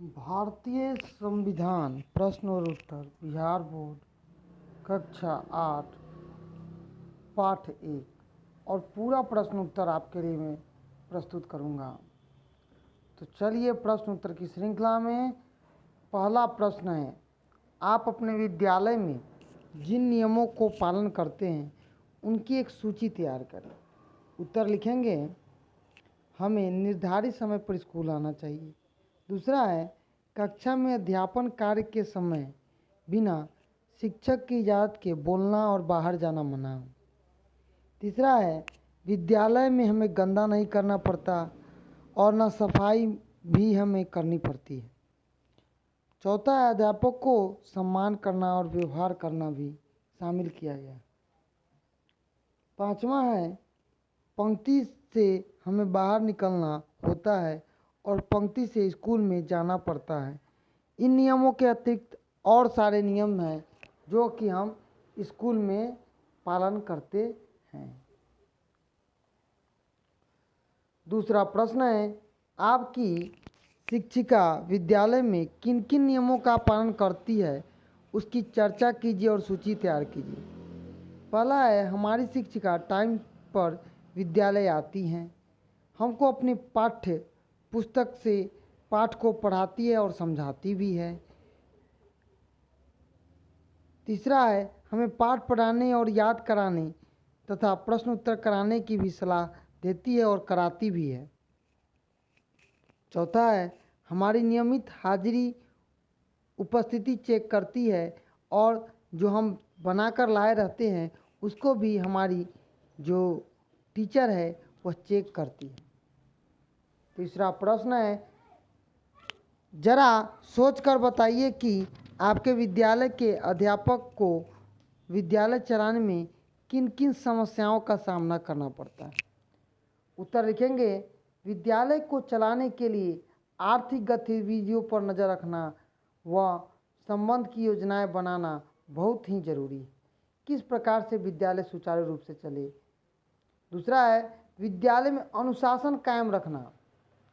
भारतीय संविधान प्रश्न और उत्तर बिहार बोर्ड कक्षा 8 पाठ 1 और पूरा प्रश्न उत्तर आपके लिए मैं प्रस्तुत करूंगा। तो चलिए प्रश्न उत्तर की श्रृंखला में पहला प्रश्न है, आप अपने विद्यालय में जिन नियमों को पालन करते हैं उनकी एक सूची तैयार करें। उत्तर लिखेंगे, हमें निर्धारित समय पर स्कूल आना चाहिए। दूसरा है, कक्षा में अध्यापन कार्य के समय बिना शिक्षक की इजाज़त के बोलना और बाहर जाना मना हो। तीसरा है, विद्यालय में हमें गंदा नहीं करना पड़ता और न सफाई भी हमें करनी पड़ती है। चौथा है, अध्यापक को सम्मान करना और व्यवहार करना भी शामिल किया गया। पांचवा है, पंक्ति से हमें बाहर निकलना होता है और पंक्ति से स्कूल में जाना पड़ता है। इन नियमों के अतिरिक्त और सारे नियम हैं जो कि हम स्कूल में पालन करते हैं। दूसरा प्रश्न है, आपकी शिक्षिका विद्यालय में किन किन नियमों का पालन करती है उसकी चर्चा कीजिए और सूची तैयार कीजिए। पहला है, हमारी शिक्षिका टाइम पर विद्यालय आती हैं, हमको अपनी पाठ्य पुस्तक से पाठ को पढ़ाती है और समझाती भी है। तीसरा है, हमें पाठ पढ़ाने और याद कराने तथा प्रश्न उत्तर कराने की भी सलाह देती है और कराती भी है। चौथा है, हमारी नियमित हाजिरी उपस्थिति चेक करती है और जो हम बनाकर लाए रहते हैं उसको भी हमारी जो टीचर है वह चेक करती है। तीसरा प्रश्न है, जरा सोचकर बताइए कि आपके विद्यालय के अध्यापक को विद्यालय चलाने में किन किन समस्याओं का सामना करना पड़ता है। उत्तर लिखेंगे, विद्यालय को चलाने के लिए आर्थिक गतिविधियों पर नज़र रखना व संबंध की योजनाएं बनाना बहुत ही जरूरी है। किस प्रकार से विद्यालय सुचारू रूप से चले। दूसरा है, विद्यालय में अनुशासन कायम रखना।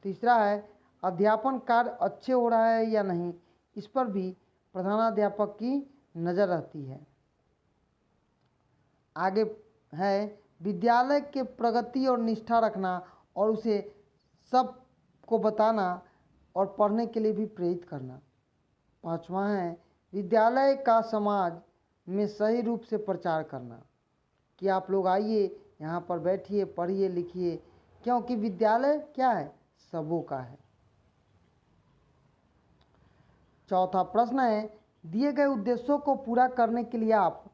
तीसरा है, अध्यापन कार्य अच्छे हो रहा है या नहीं, इस पर भी प्रधानाध्यापक की नज़र रहती है। आगे है, विद्यालय के प्रगति और निष्ठा रखना और उसे सबको बताना और पढ़ने के लिए भी प्रेरित करना। पांचवा है, विद्यालय का समाज में सही रूप से प्रचार करना कि आप लोग आइए, यहाँ पर बैठिए, पढ़िए, लिखिए, क्योंकि विद्यालय क्या है, सबों का है। चौथा प्रश्न है, दिए गए उद्देश्यों को पूरा करने के लिए आप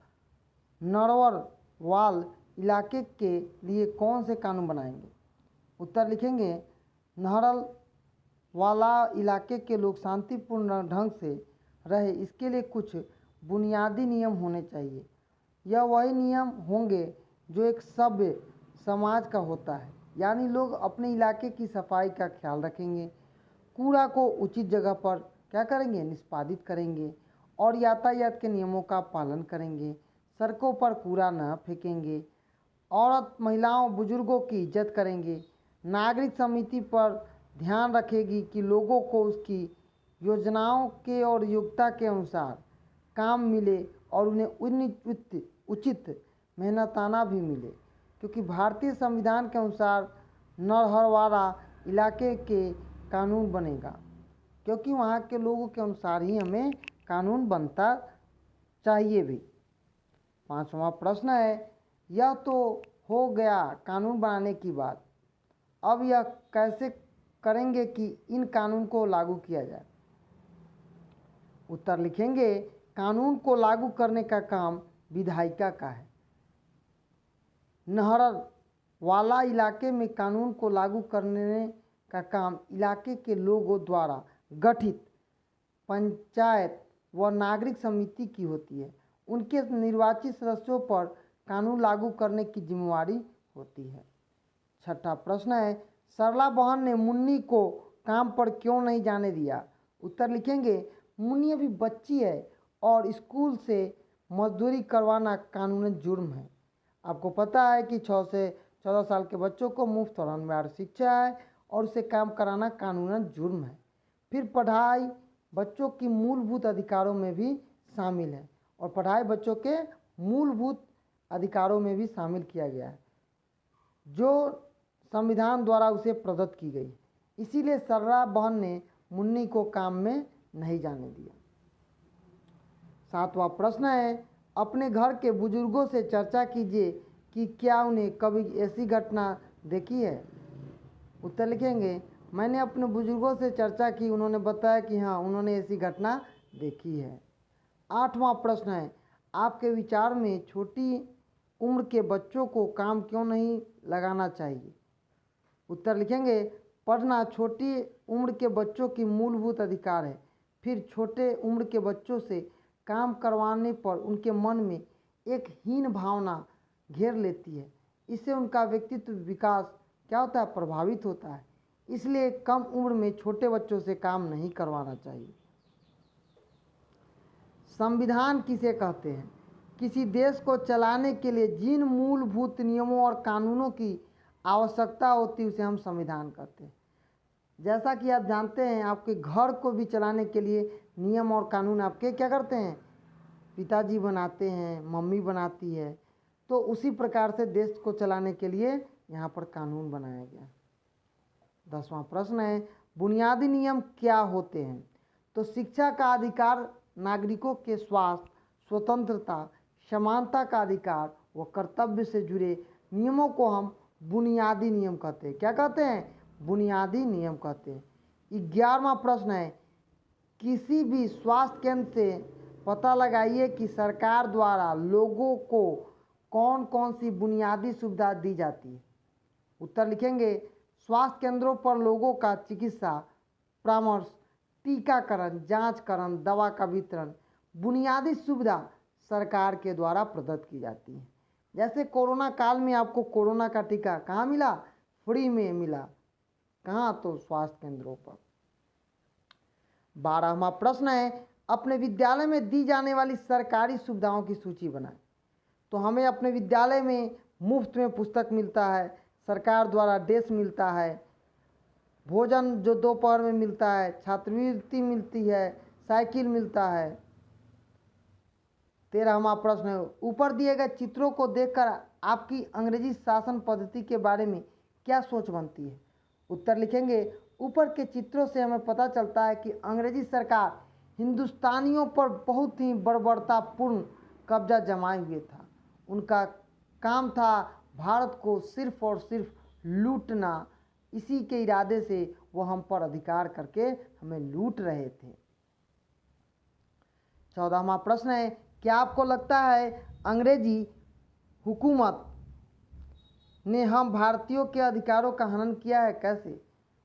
नरवरवाल इलाके के लिए कौन से कानून बनाएंगे। उत्तर लिखेंगे, नहरवाला इलाके के लोग शांतिपूर्ण ढंग से रहे इसके लिए कुछ बुनियादी नियम होने चाहिए। यह वही नियम होंगे जो एक सभ्य समाज का होता है, यानी लोग अपने इलाके की सफाई का ख्याल रखेंगे, कूड़ा को उचित जगह पर क्या करेंगे, निष्पादित करेंगे और यातायात के नियमों का पालन करेंगे, सड़कों पर कूड़ा न फेंकेंगे, औरत महिलाओं बुजुर्गों की इज्जत करेंगे, नागरिक समिति पर ध्यान रखेगी कि लोगों को उसकी योजनाओं के और योग्यता के अनुसार काम मिले और उन्हें उचित मेहनताना भी मिले, क्योंकि भारतीय संविधान के अनुसार नरहरवाला इलाके के कानून बनेगा, क्योंकि वहाँ के लोगों के अनुसार ही हमें कानून बनता चाहिए भी। पांचवा प्रश्न है, यह तो हो गया कानून बनाने की बात, अब यह कैसे करेंगे कि इन कानून को लागू किया जाए। उत्तर लिखेंगे, कानून को लागू करने का काम विधायिका का है। नहरवाला इलाके में कानून को लागू करने का काम इलाके के लोगों द्वारा गठित पंचायत व नागरिक समिति की होती है। उनके निर्वाचित सदस्यों पर कानून लागू करने की जिम्मेवारी होती है। छठा प्रश्न है, सरला बहन ने मुन्नी को काम पर क्यों नहीं जाने दिया। उत्तर लिखेंगे, मुन्नी अभी बच्ची है और स्कूल से मजदूरी करवाना कानूनन जुर्म है। आपको पता है कि 6 से 14 साल के बच्चों को मुफ्त और अनिवार्य शिक्षा है और उसे काम कराना कानूनन जुर्म है। फिर पढ़ाई बच्चों की मूलभूत अधिकारों में भी शामिल है और पढ़ाई बच्चों के मूलभूत अधिकारों में भी शामिल किया गया है जो संविधान द्वारा उसे प्रदत्त की गई। इसीलिए सर्रा बहन ने मुन्नी को काम में नहीं जाने दिया। 7वां प्रश्न है, अपने घर के बुजुर्गों से चर्चा कीजिए कि क्या उन्हें कभी ऐसी घटना देखी है। उत्तर लिखेंगे, मैंने अपने बुजुर्गों से चर्चा की, उन्होंने बताया कि हाँ उन्होंने ऐसी घटना देखी है। 8वां प्रश्न है, आपके विचार में छोटी उम्र के बच्चों को काम क्यों नहीं लगाना चाहिए। उत्तर लिखेंगे, पढ़ना छोटी उम्र के बच्चों की मूलभूत अधिकार है। फिर छोटे उम्र के बच्चों से काम करवाने पर उनके मन में एक हीन भावना घेर लेती है। इससे उनका व्यक्तित्व विकास क्या होता है, प्रभावित होता है। इसलिए कम उम्र में छोटे बच्चों से काम नहीं करवाना चाहिए। संविधान किसे कहते हैं। किसी देश को चलाने के लिए जिन मूलभूत नियमों और कानूनों की आवश्यकता होती है उसे हम संविधान कहते हैं। जैसा कि आप जानते हैं, आपके घर को भी चलाने के लिए नियम और कानून आपके क्या करते हैं, पिताजी बनाते हैं, मम्मी बनाती है। तो उसी प्रकार से देश को चलाने के लिए यहाँ पर कानून बनाया गया। 10वां प्रश्न है, बुनियादी नियम क्या होते हैं। तो शिक्षा का अधिकार, नागरिकों के स्वास्थ्य, स्वतंत्रता, समानता का अधिकार व कर्तव्य से जुड़े नियमों को हम बुनियादी नियम कहते हैं। क्या कहते हैं, बुनियादी नियम कहते हैं। 11वां प्रश्न है, किसी भी स्वास्थ्य केंद्र से पता लगाइए कि सरकार द्वारा लोगों को कौन कौन सी बुनियादी सुविधा दी जाती है। उत्तर लिखेंगे, स्वास्थ्य केंद्रों पर लोगों का चिकित्सा परामर्श, टीकाकरण, जांचकरण, दवा का वितरण, बुनियादी सुविधा सरकार के द्वारा प्रदत्त की जाती है। जैसे कोरोना काल में आपको कोरोना का टीका कहाँ मिला, फ्री में मिला। कहाँ, तो स्वास्थ्य केंद्रों पर। 12वां प्रश्न है, अपने विद्यालय में दी जाने वाली सरकारी सुविधाओं की सूची बनाएं। तो हमें अपने विद्यालय में मुफ्त में पुस्तक मिलता है, सरकार द्वारा डेस्क मिलता है, भोजन जो दोपहर में मिलता है, छात्रवृत्ति मिलती है, साइकिल मिलता है। 13वां प्रश्न है, ऊपर दिए गए चित्रों को देखकर आपकी अंग्रेजी शासन पद्धति के बारे में क्या सोच बनती है। उत्तर लिखेंगे, ऊपर के चित्रों से हमें पता चलता है कि अंग्रेजी सरकार हिंदुस्तानियों पर बहुत ही बर्बरतापूर्ण कब्जा जमाए हुए था। उनका काम था भारत को सिर्फ और सिर्फ लूटना। इसी के इरादे से वो हम पर अधिकार करके हमें लूट रहे थे। 14वां प्रश्न है, क्या आपको लगता है अंग्रेजी हुकूमत ने हम भारतीयों के अधिकारों का हनन किया है, कैसे।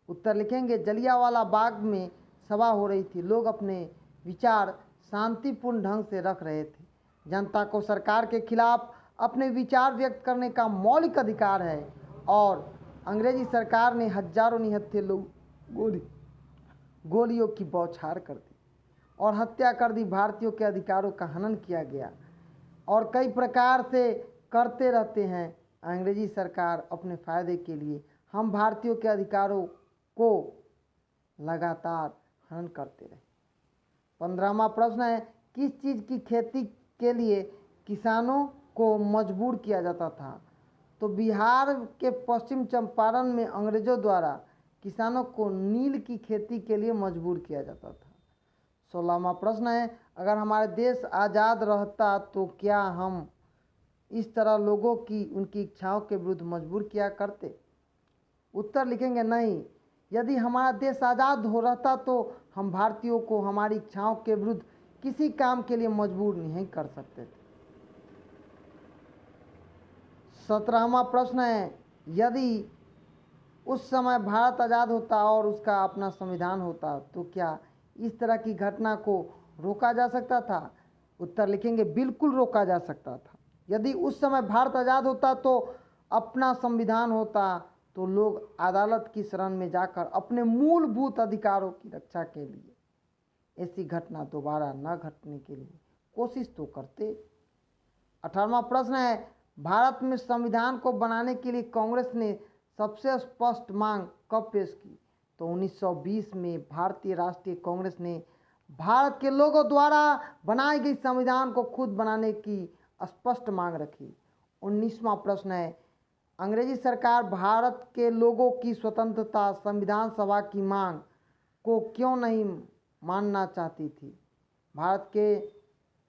उत्तर लिखेंगे, जलियांवाला बाग में सभा हो रही थी, लोग अपने विचार शांतिपूर्ण ढंग से रख रहे थे। जनता को सरकार के खिलाफ अपने विचार व्यक्त करने का मौलिक अधिकार है और अंग्रेजी सरकार ने हजारों निहत्थे लोग गोलियों की बौछार कर दी और हत्या कर दी। भारतीयों के अधिकारों का हनन किया गया और कई प्रकार से करते रहते हैं अंग्रेजी सरकार अपने फायदे के लिए। हम भारतीयों के अधिकारों को लगातार हनन करते रहे। 15वां प्रश्न है, किस चीज़ की खेती के लिए किसानों को मजबूर किया जाता था। तो बिहार के पश्चिम चंपारण में अंग्रेजों द्वारा किसानों को नील की खेती के लिए मजबूर किया जाता था। 16वां प्रश्न है, अगर हमारे देश आज़ाद रहता तो क्या हम इस तरह लोगों की उनकी इच्छाओं के विरुद्ध मजबूर किया करते। उत्तर लिखेंगे, नहीं। यदि हमारा देश आज़ाद हो रहता तो हम भारतीयों को हमारी इच्छाओं के विरुद्ध किसी काम के लिए मजबूर नहीं कर सकते थे। 17वां प्रश्न है, यदि उस समय भारत आज़ाद होता और उसका अपना संविधान होता तो क्या इस तरह की घटना को रोका जा सकता था। उत्तर लिखेंगे, बिल्कुल रोका जा सकता था। यदि उस समय भारत आज़ाद होता तो अपना संविधान होता तो लोग अदालत की शरण में जाकर अपने मूलभूत अधिकारों की रक्षा के लिए ऐसी घटना दोबारा न घटने के लिए कोशिश तो करते। 18वां प्रश्न है, भारत में संविधान को बनाने के लिए कांग्रेस ने सबसे स्पष्ट मांग कब पेश की। तो 1920 में भारतीय राष्ट्रीय कांग्रेस ने भारत के लोगों द्वारा बनाई गई संविधान को खुद बनाने की स्पष्ट मांग रखी। 19वां प्रश्न है, अंग्रेजी सरकार भारत के लोगों की स्वतंत्रता संविधान सभा की मांग को क्यों नहीं मानना चाहती थी? भारत के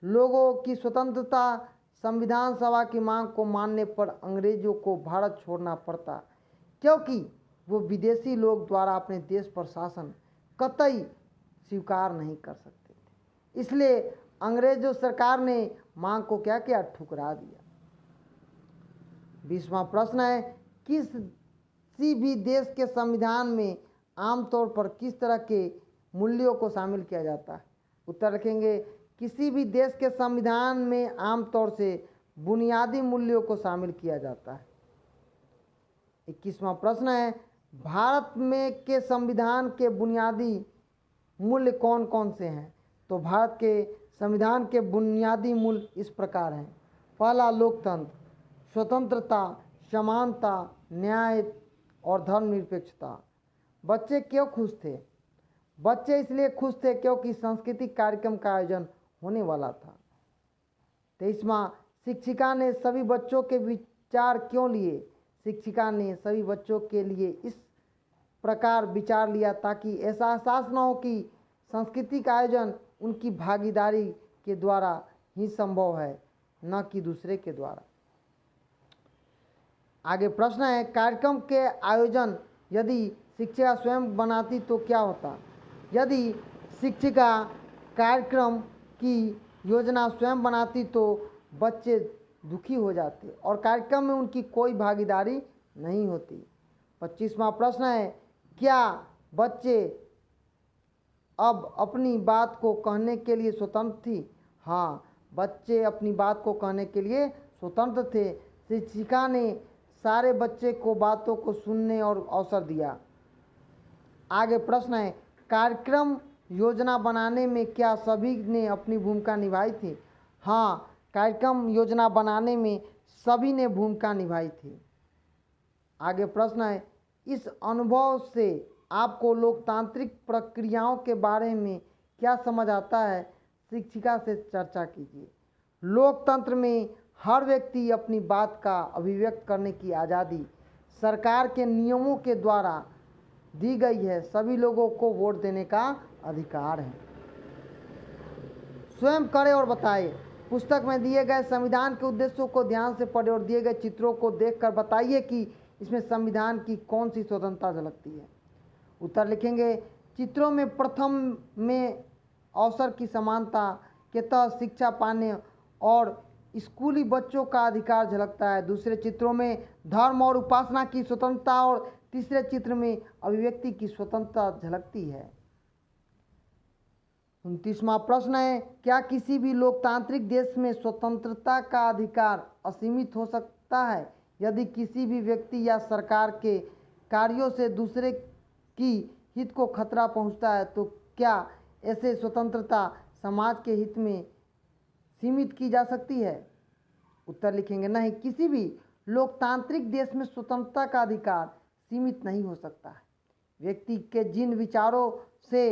लोगों की स्वतंत्रता संविधान सभा की मांग को मानने पर अंग्रेजों को भारत छोड़ना पड़ता, क्योंकि वो विदेशी लोग द्वारा अपने देश पर शासन कतई स्वीकार नहीं कर सकते थे। इसलिए अंग्रेजों सरकार ने मांग को क्या किया? ठुकरा दिया। 20वां प्रश्न है, किसी भी देश के संविधान में आमतौर पर किस तरह के मूल्यों को शामिल किया जाता है? उत्तर रखेंगे, किसी भी देश के संविधान में आमतौर से बुनियादी मूल्यों को शामिल किया जाता है। 21वां प्रश्न है, भारत में के संविधान के बुनियादी मूल्य कौन कौन से हैं? तो भारत के संविधान के बुनियादी मूल्य इस प्रकार हैं। पहला, लोकतंत्र, स्वतंत्रता, समानता, न्याय और धर्मनिरपेक्षता। बच्चे क्यों खुश थे? बच्चे इसलिए खुश थे क्योंकि सांस्कृतिक कार्यक्रम का आयोजन होने वाला था। 23वां, शिक्षिका ने सभी बच्चों के विचार क्यों लिए? शिक्षिका ने सभी बच्चों के लिए इस प्रकार विचार लिया ताकि ऐसा एहसास न हो कि सांस्कृतिक आयोजन उनकी भागीदारी के द्वारा ही संभव है, न कि दूसरे के द्वारा। आगे प्रश्न है, कार्यक्रम के आयोजन यदि शिक्षिका स्वयं बनाती तो क्या होता? यदि शिक्षिका कार्यक्रम की योजना स्वयं बनाती तो बच्चे दुखी हो जाते और कार्यक्रम में उनकी कोई भागीदारी नहीं होती। 25वां प्रश्न है, क्या बच्चे अब अपनी बात को कहने के लिए स्वतंत्र थी? हाँ, बच्चे अपनी बात को कहने के लिए स्वतंत्र थे। शिक्षिका ने सारे बच्चे को बातों को सुनने और अवसर दिया। आगे प्रश्न है, कार्यक्रम योजना बनाने में क्या सभी ने अपनी भूमिका निभाई थी? हाँ, कार्यक्रम योजना बनाने में सभी ने भूमिका निभाई थी। आगे प्रश्न है, इस अनुभव से आपको लोकतांत्रिक प्रक्रियाओं के बारे में क्या समझ आता है? शिक्षिका से चर्चा कीजिए। लोकतंत्र में हर व्यक्ति अपनी बात का अभिव्यक्त करने की आज़ादी सरकार के नियमों के द्वारा दी गई है। सभी लोगों को वोट देने का अधिकार है। स्वयं करें और बताएं। पुस्तक में दिए गए संविधान के उद्देश्यों को ध्यान से पढ़ें और दिए गए चित्रों को देखकर बताइए कि इसमें संविधान की कौन सी स्वतंत्रता झलकती है। उत्तर लिखेंगे, चित्रों में प्रथम में अवसर की समानता के तहत शिक्षा पाने और स्कूली बच्चों का अधिकार झलकता है। दूसरे चित्रों में धर्म और उपासना की स्वतंत्रता और तीसरे चित्र में अभिव्यक्ति की स्वतंत्रता झलकती है। 29वां प्रश्न है, क्या किसी भी लोकतांत्रिक देश में स्वतंत्रता का अधिकार असीमित हो सकता है? यदि किसी भी व्यक्ति या सरकार के कार्यों से दूसरे की हित को खतरा पहुंचता है तो क्या ऐसे स्वतंत्रता समाज के हित में सीमित की जा सकती है? उत्तर लिखेंगे, नहीं, किसी भी लोकतांत्रिक देश में स्वतंत्रता का अधिकार सीमित नहीं हो सकता है। व्यक्ति के जिन विचारों से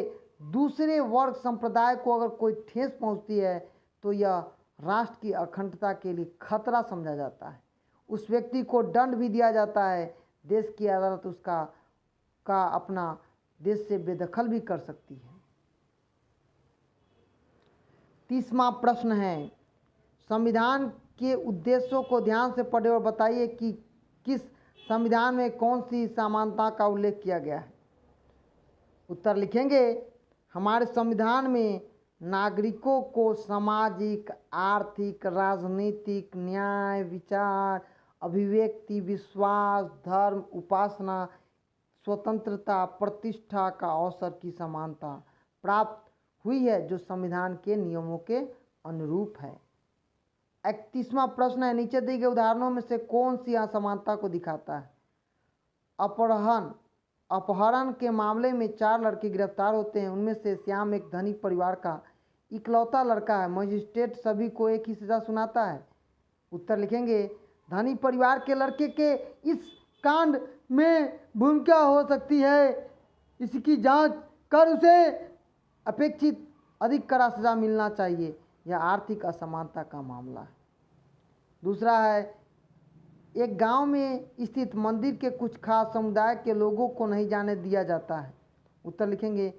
दूसरे वर्ग संप्रदाय को अगर कोई ठेस पहुंचती है तो यह राष्ट्र की अखंडता के लिए खतरा समझा जाता है। उस व्यक्ति को दंड भी दिया जाता है। देश की अदालत उसका अपना देश से बेदखल भी कर सकती है। 30वां प्रश्न है, संविधान के उद्देश्यों को ध्यान से पढ़ें और बताइए कि किस संविधान में कौन सी समानता का उल्लेख किया गया है। उत्तर लिखेंगे, हमारे संविधान में नागरिकों को सामाजिक, आर्थिक, राजनीतिक, न्याय, विचार, अभिव्यक्ति, विश्वास, धर्म, उपासना, स्वतंत्रता, प्रतिष्ठा का अवसर की समानता प्राप्त हुई है जो संविधान के नियमों के अनुरूप है। 31वां प्रश्न है, नीचे दिए गए उदाहरणों में से कौन सी असमानता को दिखाता है? अपहरण के मामले में 4 लड़के गिरफ्तार होते हैं। उनमें से श्याम एक धनी परिवार का इकलौता लड़का है। मजिस्ट्रेट सभी को एक ही सजा सुनाता है। उत्तर लिखेंगे, धनी परिवार के लड़के के इस कांड में भूमिका हो सकती है इसकी जांच कर उसे अपेक्षित अधिक कड़ा सजा मिलना चाहिए। यह आर्थिक असमानता का मामला है। दूसरा है, एक गांव में स्थित मंदिर के कुछ खास समुदाय के लोगों को नहीं जाने दिया जाता है। उत्तर लिखेंगे,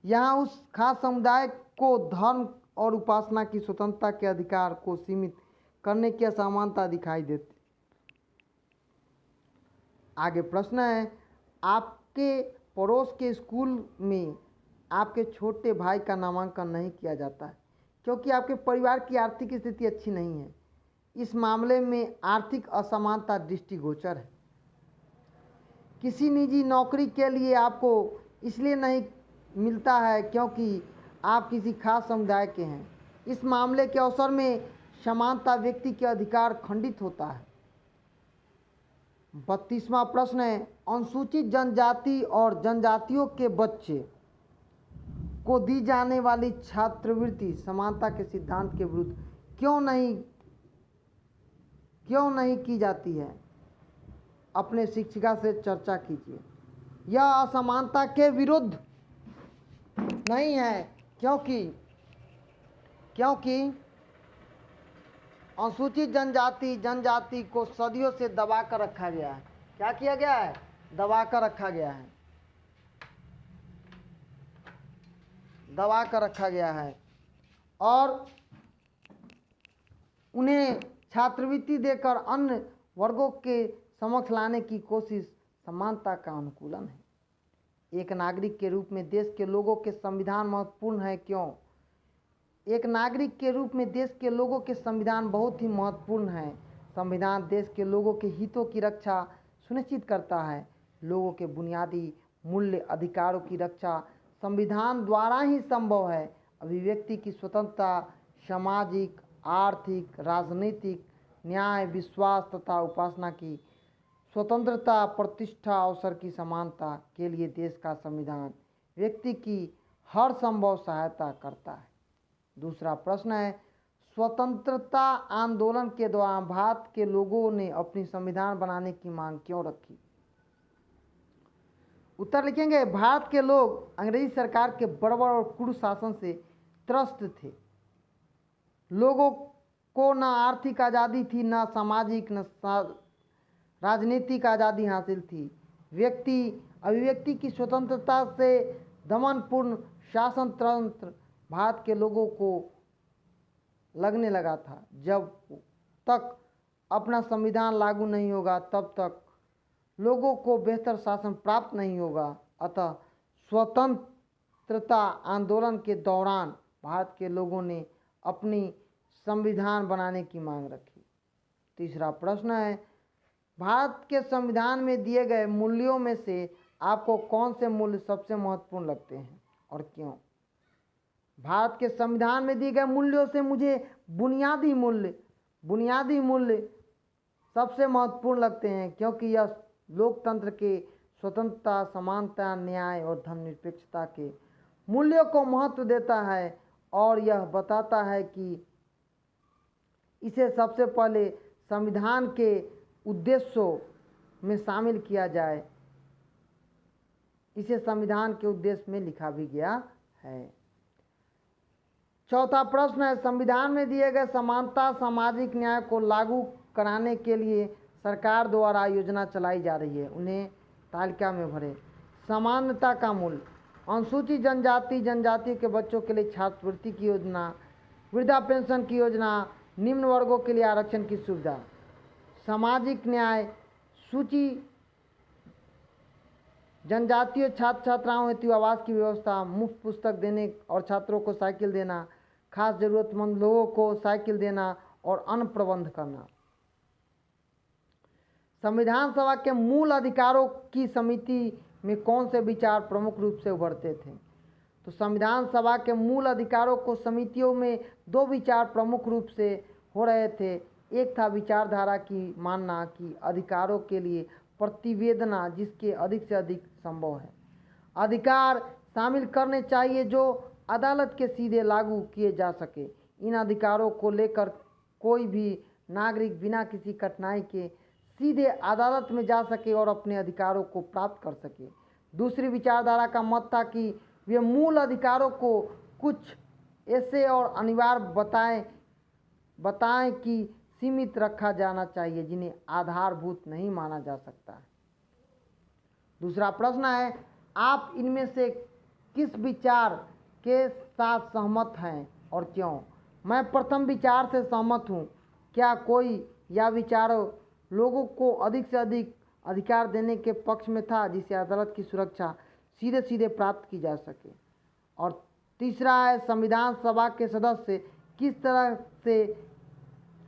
यहाँ उस खास समुदाय को धर्म और उपासना की स्वतंत्रता के अधिकार को सीमित करने की असमानता दिखाई देती। आगे प्रश्न है, आपके पड़ोस के स्कूल में आपके छोटे भाई का नामांकन नहीं किया जाता है क्योंकि आपके परिवार की आर्थिक स्थिति अच्छी नहीं है। इस मामले में आर्थिक असमानता दृष्टिगोचर है। किसी निजी नौकरी के लिए आपको इसलिए नहीं मिलता है क्योंकि आप किसी खास समुदाय के हैं। इस मामले के अवसर में समानता व्यक्ति के अधिकार खंडित होता है। 32वां प्रश्न है, अनुसूचित जनजाति और जनजातियों के बच्चे को दी जाने वाली छात्रवृत्ति समानता के सिद्धांत के विरुद्ध क्यों नहीं की जाती है? अपने शिक्षिका से चर्चा कीजिए। यह असमानता के विरुद्ध नहीं है क्योंकि अनुसूचित जनजाति को सदियों से दबा कर रखा गया है। क्या किया गया है? दबा कर रखा गया है। दबा कर रखा गया है और उन्हें छात्रवृत्ति देकर अन्य वर्गों के समक्ष लाने की कोशिश समानता का अनुकूलन है। एक नागरिक के रूप में देश के लोगों के संविधान महत्वपूर्ण है। क्यों? एक नागरिक के रूप में देश के लोगों के संविधान बहुत ही महत्वपूर्ण है। संविधान देश के लोगों के हितों की रक्षा सुनिश्चित करता है। लोगों के बुनियादी मूल्य अधिकारों की रक्षा संविधान द्वारा ही संभव है। अभिव्यक्ति की स्वतंत्रता, सामाजिक, आर्थिक, राजनीतिक न्याय, विश्वास तथा उपासना की स्वतंत्रता, प्रतिष्ठा, अवसर की समानता के लिए देश का संविधान व्यक्ति की हर संभव सहायता करता है। दूसरा प्रश्न है, स्वतंत्रता आंदोलन के दौरान भारत के लोगों ने अपनी संविधान बनाने की मांग क्यों रखी? उत्तर लिखेंगे, भारत के लोग अंग्रेजी सरकार के बर्बर और क्रूर शासन से त्रस्त थे। लोगों को न आर्थिक आज़ादी थी, न सामाजिक, न राजनीतिक आज़ादी हासिल थी। अभिव्यक्ति की स्वतंत्रता से दमनपूर्ण शासन तंत्र भारत के लोगों को लगने लगा था। जब तक अपना संविधान लागू नहीं होगा तब तक लोगों को बेहतर शासन प्राप्त नहीं होगा। अतः स्वतंत्रता आंदोलन के दौरान भारत के लोगों ने अपनी संविधान बनाने की मांग रखी। तीसरा प्रश्न है, भारत के संविधान में दिए गए मूल्यों में से आपको कौन से मूल्य सबसे महत्वपूर्ण लगते हैं और क्यों? भारत के संविधान में दिए गए मूल्यों से मुझे बुनियादी मूल्य सबसे महत्वपूर्ण लगते हैं क्योंकि यह लोकतंत्र के स्वतंत्रता, समानता, न्याय और धर्मनिरपेक्षता के मूल्यों को महत्व देता है और यह बताता है कि इसे सबसे पहले संविधान के उद्देश्यों में शामिल किया जाए। इसे संविधान के उद्देश्य में लिखा भी गया है। चौथा प्रश्न है, संविधान में दिए गए समानता, सामाजिक न्याय को लागू कराने के लिए सरकार द्वारा योजना चलाई जा रही है, उन्हें तालिका में भरें। समानता का मूल, अनुसूचित जनजाति के बच्चों के लिए छात्रवृत्ति की योजना, वृद्धा पेंशन की योजना, निम्न वर्गों के लिए आरक्षण की सुविधा। सामाजिक न्याय, सूची जनजातीय छात्र छात्राओं हेतु आवास की व्यवस्था, मुफ्त पुस्तक देने और छात्रों को साइकिल देना, खास जरूरतमंद लोगों को साइकिल देना और अन्य प्रबंध करना। संविधान सभा के मूल अधिकारों की समिति में कौन से विचार प्रमुख रूप से उभरते थे? तो संविधान सभा के मूल अधिकारों को समितियों में दो विचार प्रमुख रूप से हो रहे थे। एक था विचारधारा की मानना कि अधिकारों के लिए प्रतिवेदना जिसके अधिक से अधिक संभव है अधिकार शामिल करने चाहिए जो अदालत के सीधे लागू किए जा सके। इन अधिकारों को लेकर कोई भी नागरिक बिना किसी कठिनाई के सीधे अदालत में जा सके और अपने अधिकारों को प्राप्त कर सके। दूसरी विचारधारा का मत था कि वे मूल अधिकारों को कुछ ऐसे और अनिवार्य बताएं कि सीमित रखा जाना चाहिए जिन्हें आधारभूत नहीं माना जा सकता। दूसरा प्रश्न है, आप इनमें से किस विचार के साथ सहमत हैं और क्यों? मैं प्रथम विचार से सहमत हूँ। क्या कोई यह विचार लोगों को अधिक से अधिक अधिकार देने के पक्ष में था जिससे अदालत की सुरक्षा सीधे सीधे प्राप्त की जा सके? और तीसरा है, संविधान सभा के सदस्य किस तरह से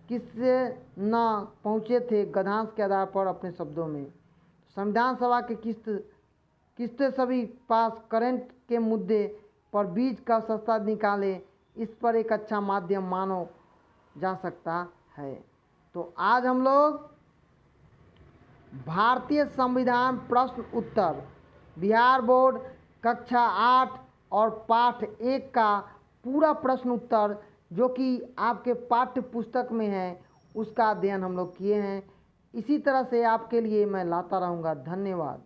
किससे न पहुँचे थे गद्यांश के आधार पर अपने शब्दों में। संविधान सभा के किस्तें सभी पास करंट के मुद्दे पर बीज का सस्ता निकाले, इस पर एक अच्छा माध्यम मानो जा सकता है। तो आज हम लोग भारतीय संविधान प्रश्न उत्तर बिहार बोर्ड कक्षा 8 और पाठ 1 का पूरा प्रश्न उत्तर जो कि आपके पाठ्य पुस्तक में है उसका अध्ययन हम लोग किए हैं। इसी तरह से आपके लिए मैं लाता रहूँगा। धन्यवाद।